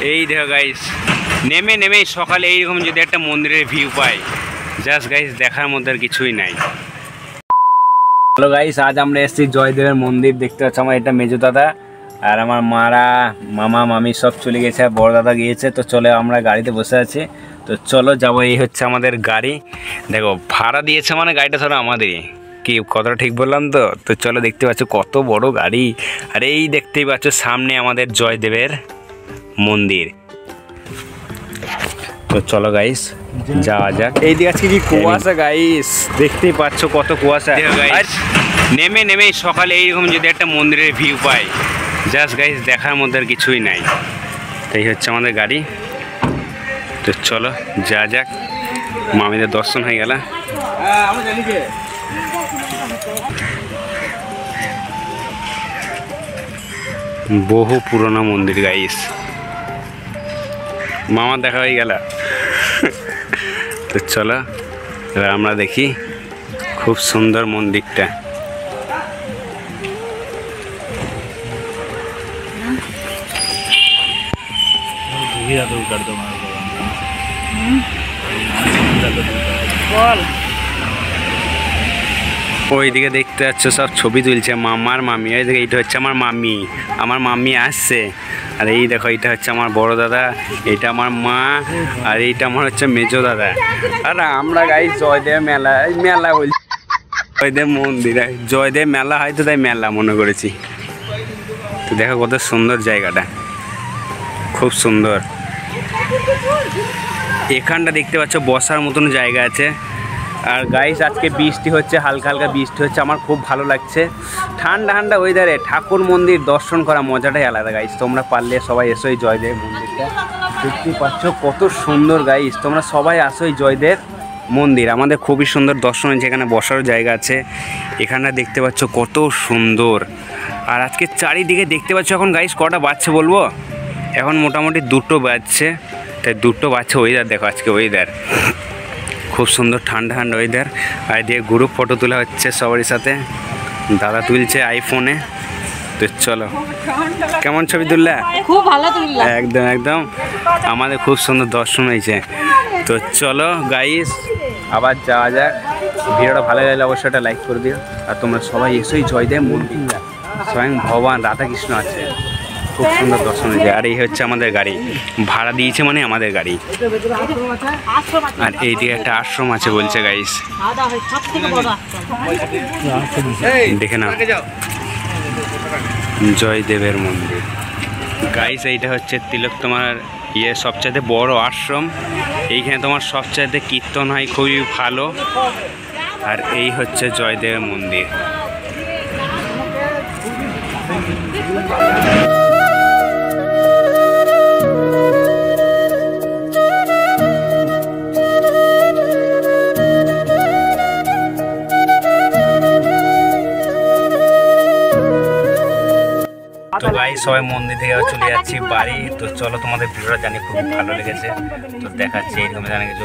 এই দেখো গাইস, নেমেই সকালে এইরকম যদি একটা মন্দিরের ভিউ পাই, জাস্ট গাইস দেখার মধ্যে আর কিছুই নাই। হ্যালো গাইস, আজ আমরা এসেছি জয়দেবের মন্দির দেখতে পাচ্ছি। আমার এটা মেজো দাদা আর আমার মামা মামি সব চলে গেছে, বড় দাদা গিয়েছে। তো চলে আমরা গাড়িতে বসে আছি, তো চলো যাবো। এই হচ্ছে আমাদের গাড়ি। দেখো ভাড়া দিয়েছে মানে গাড়িটা ধরো আমাদেরই, কি কতটা ঠিক বললাম? তো চলো, দেখতে পাচ্ছ কত বড় গাড়ি। আর এই দেখতেই পাচ্ছ সামনে আমাদের জয়দেবের মন্দির। তো চলো গাইস যাওয়া যাক। এই দিকে আজকে কি কুয়াশা গাইস, দেখতেই পাচ্ছ কত কুয়াশা। নেমেই সকালে এইরকম যদি একটা মন্দিরের ভিউ পাই, জাস্ট গাইস দেখার মধ্যে আর কিছুই নাই। এই হচ্ছে আমাদের গাড়ি, তো চলো যা যাক। মামিদের দর্শন হয়ে গেল। বহু পুরনো মন্দির গাইস, মামার দেখা হয়ে গেল। তো চলো এবার আমরা দেখি, খুব সুন্দর মন্দিরটা। ওইদিকে দেখতে পাচ্ছ সব ছবি তুলছে মামার মামি। এই দেখো, এইটা হচ্ছে আমার মামি আসছে। আর এই দেখো, এইটা হচ্ছে আমার বড় দাদা, এইটা আমার মা, আর এইটা আমার হচ্ছে মেজো দাদা। আর আমরা গাইস জয়দেব মেলা বলছি, জয়দেব মন্দির, জয়দেব মেলা হয় তো তাই মেলা মনে করেছি। তো দেখো কত সুন্দর জায়গাটা, খুব সুন্দর। এখানটা দেখতে পাচ্ছ বসার মতন জায়গা আছে। আর গাইস আজকে বৃষ্টি হচ্ছে, হালকা হালকা বৃষ্টি হচ্ছে, আমার খুব ভালো লাগছে। ঠান্ডা ঠান্ডা ওয়েদারে ঠাকুর মন্দির দর্শন করা মজাটাই আলাদা গাইস। তোমরা পারলে সবাই এসো এই জয়দেব মন্দিরটা, দেখতে পাচ্ছ কত সুন্দর গাইস। তোমরা সবাই আসো এই জয়দেব মন্দির, আমাদের খুবই সুন্দর দর্শন হয়েছে। এখানে বসারও জায়গা আছে। এখানটা দেখতে পাচ্ছ কত সুন্দর। আর আজকে চারিদিকে দেখতে পাচ্ছ এখন গাইস কটা বাজছে বলবো, এখন মোটামুটি 2টো বাজছে। তাই 2টো বাজছে। ওয়েদার দেখো, আজকে ওয়েদার খুব সুন্দর, ঠান্ডা ঠান্ডা ওয়েদার। আর দিয়ে গ্রুপ ফটো তোলা হচ্ছে সবারই সাথে, দাদা তুলছে আইফোনে। তো চলো, কেমন ছবি তুললা? খুব ভালো তুললা। একদম আমাদের খুব সুন্দর দর্শন হয়েছে। তো চলো গাইস আবার যাওয়া যাক। ভিডিওটা ভালো লাগলে অবশ্যই একটা লাইক করে দিও। আর তোমরা সবাই এসোই জয়দেব মন্দিরটা, স্বয়ং ভগবান রাধাকৃষ্ণ আছে, খুব সুন্দর দর্শন হয়েছে। আর এই হচ্ছে আমাদের গাড়ি, ভাড়া দিয়েছে মানে আমাদের গাড়ি। আর এইদিকে একটা আশ্রম আছে বলছে গাইস, দেখে না, জয়দেবের মন্দির গাইস। এইটা হচ্ছে তিলোত্তমার সবচাইতে বড় আশ্রম। এইখানে তোমার সবচাইতে কীর্তন হয় খুবই ভালো। আর এই হচ্ছে জয়দেবের মন্দির। তো গাইস সবাই মন্দির থেকে চলে যাচ্ছি বাড়ি। তো চলো, তোমাদের ভিডিওটা জানি খুব ভালো লেগেছে। তো দেখাচ্ছি এইরকম জানি কিছু